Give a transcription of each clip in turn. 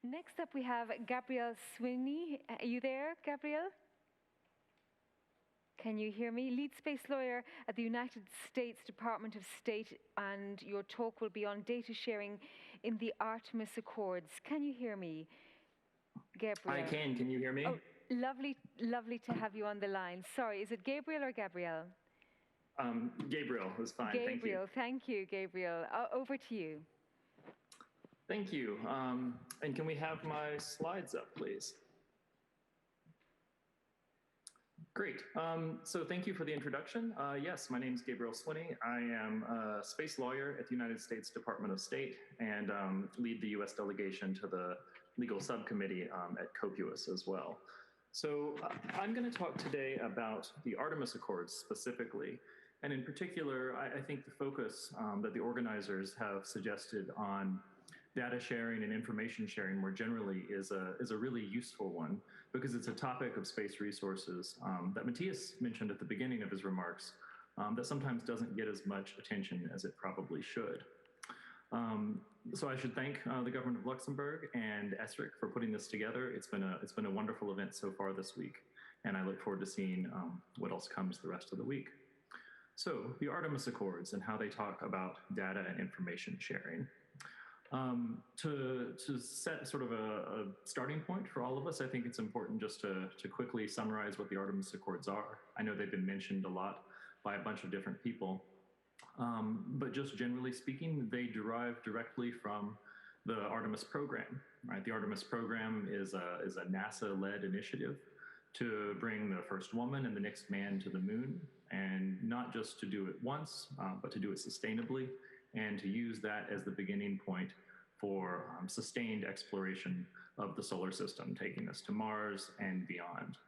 Next up, we have Gabrielle Swiney. Are you there, Gabrielle? Can you hear me? Lead space lawyer at the United States Department of State, and your talk will be on data sharing in the Artemis Accords. Can you hear me, Gabrielle? I can. Can you hear me? Oh, lovely to have you on the line. Sorry, is it Gabriel or Gabrielle? Gabriel is fine. Gabriel, thank you, Gabriel. Over to you. Thank you. And can we have my slides up, please? Great. So thank you for the introduction. Yes, my name is Gabriel Swiney. I am a space lawyer at the United States Department of State and lead the U.S. delegation to the legal subcommittee at COPUOS as well. So I'm going to talk today about the Artemis Accords specifically. And in particular, I think the focus that the organizers have suggested on data sharing and information sharing more generally is a really useful one, because it's a topic of space resources that Matthias mentioned at the beginning of his remarks that sometimes doesn't get as much attention as it probably should. So I should thank the government of Luxembourg and ESRIC for putting this together. It's been a wonderful event so far this week, and I look forward to seeing what else comes the rest of the week. So the Artemis Accords and how they talk about data and information sharing. To set sort of a starting point for all of us, I think it's important just to quickly summarize what the Artemis Accords are. I know they've been mentioned a lot by a bunch of different people, but just generally speaking, they derive directly from the Artemis program, right? The Artemis program is a NASA-led initiative to bring the first woman and the next man to the moon, and not just to do it once, but to do it sustainably, and to use that as the beginning point for sustained exploration of the solar system, taking us to Mars and beyond.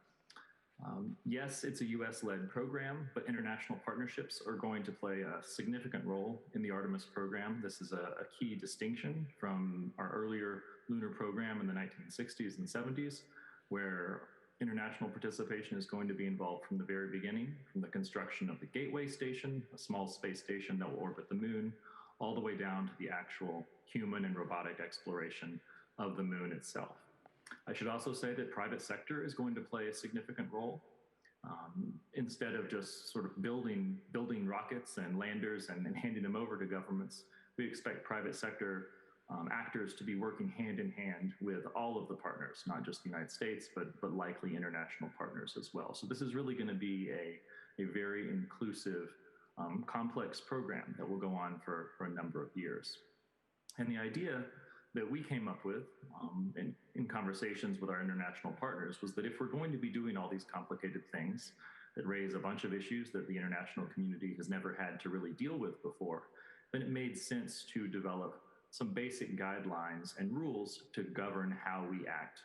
Yes, it's a US-led program, but international partnerships are going to play a significant role in the Artemis program. This is a key distinction from our earlier lunar program in the 1960s and 70s, where international participation is going to be involved from the very beginning, from the construction of the Gateway Station, a small space station that will orbit the moon, all the way down to the actual human and robotic exploration of the moon itself. I should also say that private sector is going to play a significant role. Instead of just sort of building rockets and landers and handing them over to governments, we expect private sector actors to be working hand in hand with all of the partners, not just the United States, but likely international partners as well. So this is really going to be a very inclusive, complex program that will go on for a number of years. And the idea that we came up with in conversations with our international partners was that if we're going to be doing all these complicated things that raise a bunch of issues that the international community has never had to really deal with before, then it made sense to develop some basic guidelines and rules to govern how we act,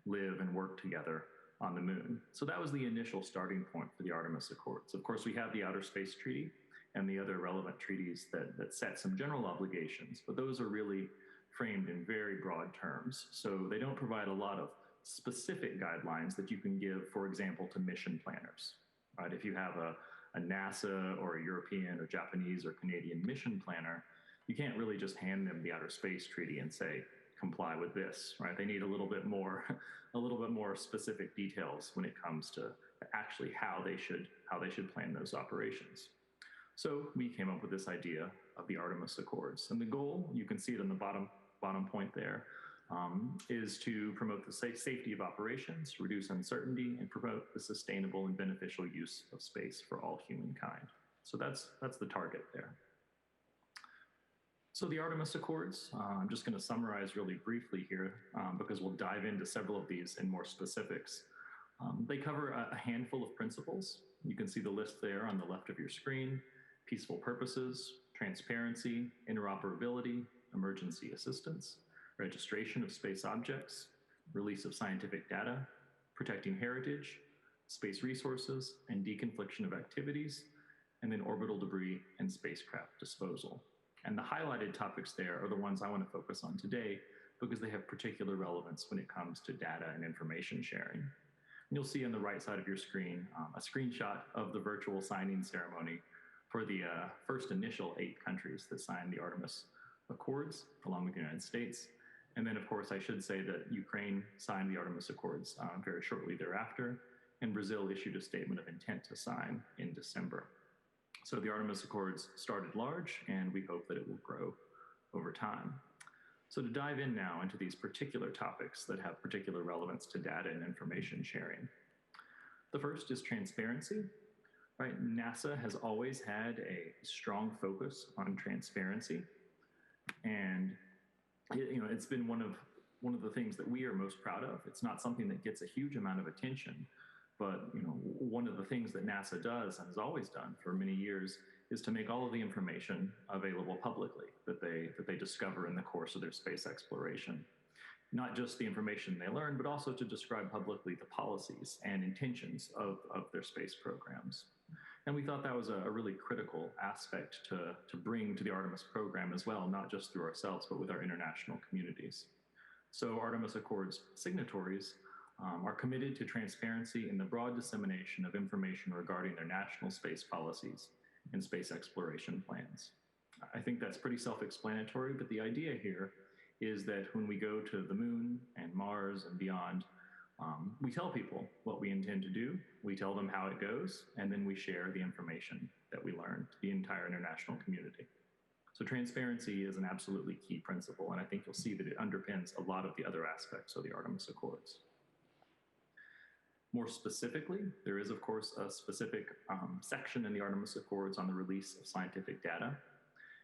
live, and work together on the moon. So that was the initial starting point for the Artemis Accords. Of course, we have the Outer Space Treaty and the other relevant treaties that set some general obligations, but those are really framed in very broad terms. So they don't provide a lot of specific guidelines that you can give, for example, to mission planners, right? If you have a NASA or a European or Japanese or Canadian mission planner, you can't really just hand them the Outer Space Treaty and say, comply with this, right? They need a little bit more specific details when it comes to actually how they should plan those operations. So we came up with this idea of the Artemis Accords, and the goal, you can see it on the bottom point there, is to promote the safety of operations, reduce uncertainty, and promote the sustainable and beneficial use of space for all humankind. So that's the target there. So the Artemis Accords, I'm just going to summarize really briefly here because we'll dive into several of these in more specifics. They cover a handful of principles. You can see the list there on the left of your screen: peaceful purposes, transparency, interoperability, emergency assistance, registration of space objects, release of scientific data, protecting heritage, space resources, and deconfliction of activities, and then orbital debris and spacecraft disposal. And the highlighted topics there are the ones I want to focus on today because they have particular relevance when it comes to data and information sharing. And you'll see on the right side of your screen a screenshot of the virtual signing ceremony for the first initial 8 countries that signed the Artemis Accords, along with the United States. And then, of course, I should say that Ukraine signed the Artemis Accords very shortly thereafter, and Brazil issued a statement of intent to sign in December. So the Artemis Accords started large, and we hope that it will grow over time. So to dive in now into these particular topics that have particular relevance to data and information sharing. The first is transparency. Right? NASA has always had a strong focus on transparency, and it's been one of the things that we are most proud of. It's not something that gets a huge amount of attention, but one of the things that NASA does and has always done for many years is to make all of the information available publicly that they discover in the course of their space exploration. Not just the information they learn, but also to describe publicly the policies and intentions of their space programs. And we thought that was a really critical aspect to bring to the Artemis program as well, not just through ourselves, but with our international communities. So Artemis Accords signatories are committed to transparency in the broad dissemination of information regarding their national space policies and space exploration plans. I think that's pretty self-explanatory, but the idea here is that when we go to the moon and Mars and beyond, we tell people what we intend to do, we tell them how it goes, and then we share the information that we learn to the entire international community. So transparency is an absolutely key principle, and I think you'll see that it underpins a lot of the other aspects of the Artemis Accords. More specifically, there is, of course, a specific section in the Artemis Accords on the release of scientific data.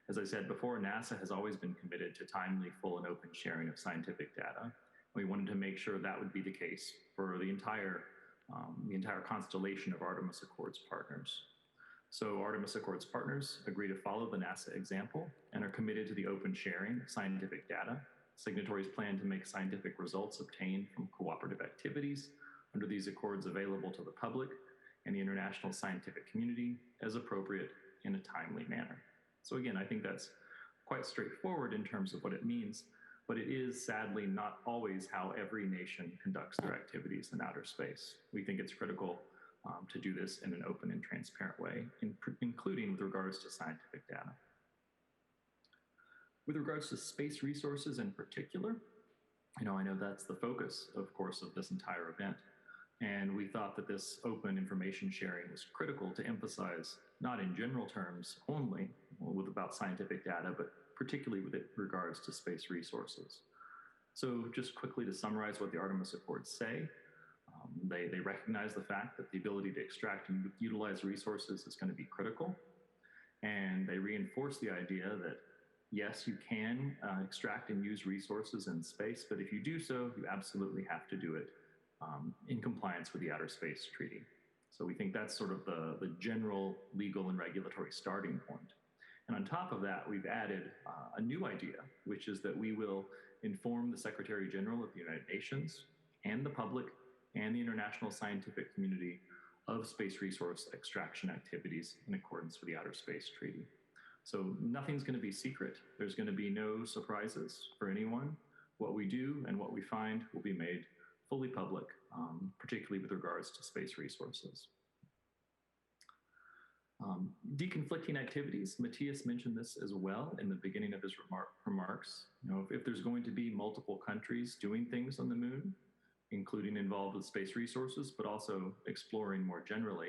As I said before, NASA has always been committed to timely, full, and open sharing of scientific data. We wanted to make sure that would be the case for the entire constellation of Artemis Accords partners. So Artemis Accords partners agree to follow the NASA example and are committed to the open sharing of scientific data. Signatories plan to make scientific results obtained from cooperative activities under these accords available to the public and the international scientific community as appropriate in a timely manner. So again, I think that's quite straightforward in terms of what it means, but it is sadly not always how every nation conducts their activities in outer space. We think it's critical to do this in an open and transparent way, including with regards to scientific data. With regards to space resources in particular, I know that's the focus, of course, of this entire event. And we thought that this open information sharing was critical to emphasize, not in general terms only, about scientific data, but particularly with regards to space resources. So just quickly to summarize what the Artemis Accords say, they recognize the fact that the ability to extract and utilize resources is going to be critical. And they reinforce the idea that, yes, you can extract and use resources in space, but if you do so, you absolutely have to do it in compliance with the Outer Space Treaty. So we think that's sort of the general legal and regulatory starting point. And on top of that, we've added a new idea, which is that we will inform the Secretary General of the United Nations and the public and the international scientific community of space resource extraction activities in accordance with the Outer Space Treaty. So nothing's going to be secret. There's going to be no surprises for anyone. What we do and what we find will be made fully public, particularly with regards to space resources. Deconflicting activities, Matthias mentioned this as well in the beginning of his remarks. If there's going to be multiple countries doing things on the moon, including involved with space resources, but also exploring more generally,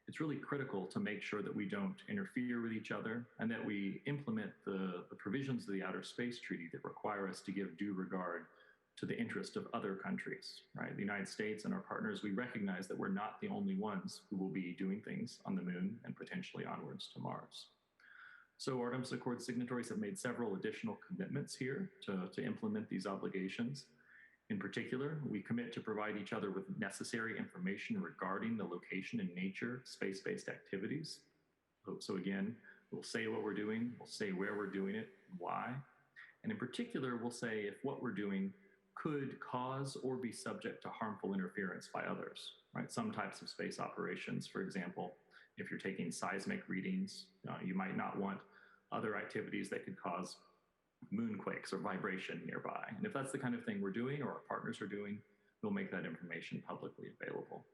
it's really critical to make sure that we don't interfere with each other and that we implement the provisions of the Outer Space Treaty that require us to give due regard to the interest of other countries, right? The United States and our partners, we recognize that we're not the only ones who will be doing things on the moon and potentially onwards to Mars. So Artemis Accord signatories have made several additional commitments here to implement these obligations. In particular, we commit to provide each other with necessary information regarding the location and nature of space-based activities. So again, we'll say what we're doing, we'll say where we're doing it, why. And in particular, we'll say if what we're doing could cause or be subject to harmful interference by others, right? Some types of space operations, for example, if you're taking seismic readings, you might not want other activities that could cause moonquakes or vibration nearby. And if that's the kind of thing we're doing or our partners are doing, we'll make that information publicly available.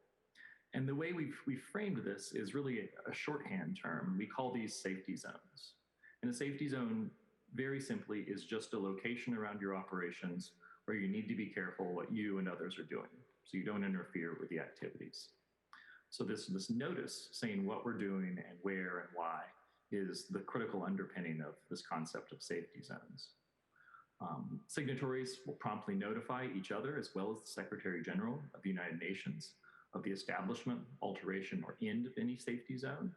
And the way we've framed this is really a shorthand term. We call these safety zones. And a safety zone very simply is just a location around your operations where you need to be careful what you and others are doing so you don't interfere with the activities. So this notice saying what we're doing and where and why is the critical underpinning of this concept of safety zones. Signatories will promptly notify each other, as well as the Secretary General of the United Nations, of the establishment, alteration, or end of any safety zone.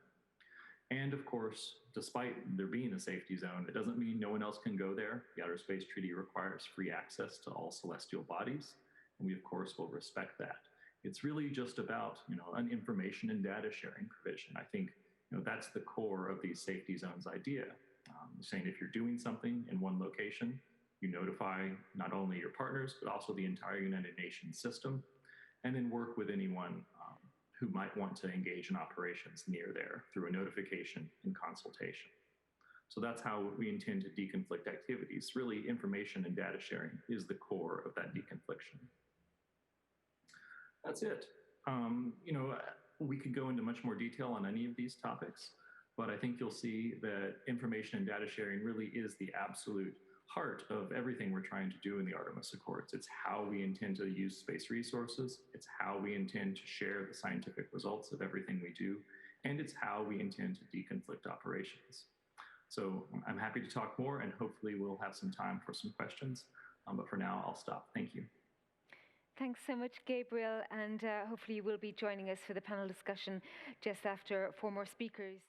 And of course, despite there being a safety zone, it doesn't mean no one else can go there. The Outer Space Treaty requires free access to all celestial bodies, and we of course will respect that. It's really just about an information and data sharing provision. I think that's the core of these safety zones idea. Saying if you're doing something in one location, you notify not only your partners, but also the entire United Nations system, and then work with anyone who might want to engage in operations near there through a notification and consultation. So that's how we intend to deconflict activities. Really, information and data sharing is the core of that deconfliction. That's it. We could go into much more detail on any of these topics, but I think you'll see that information and data sharing really is the absolute heart of everything we're trying to do in the Artemis Accords. It's how we intend to use space resources. It's how we intend to share the scientific results of everything we do. And it's how we intend to deconflict operations. So I'm happy to talk more, and hopefully we'll have some time for some questions. But for now, I'll stop. Thank you. Thanks so much, Gabriel, and hopefully you will be joining us for the panel discussion just after 4 more speakers.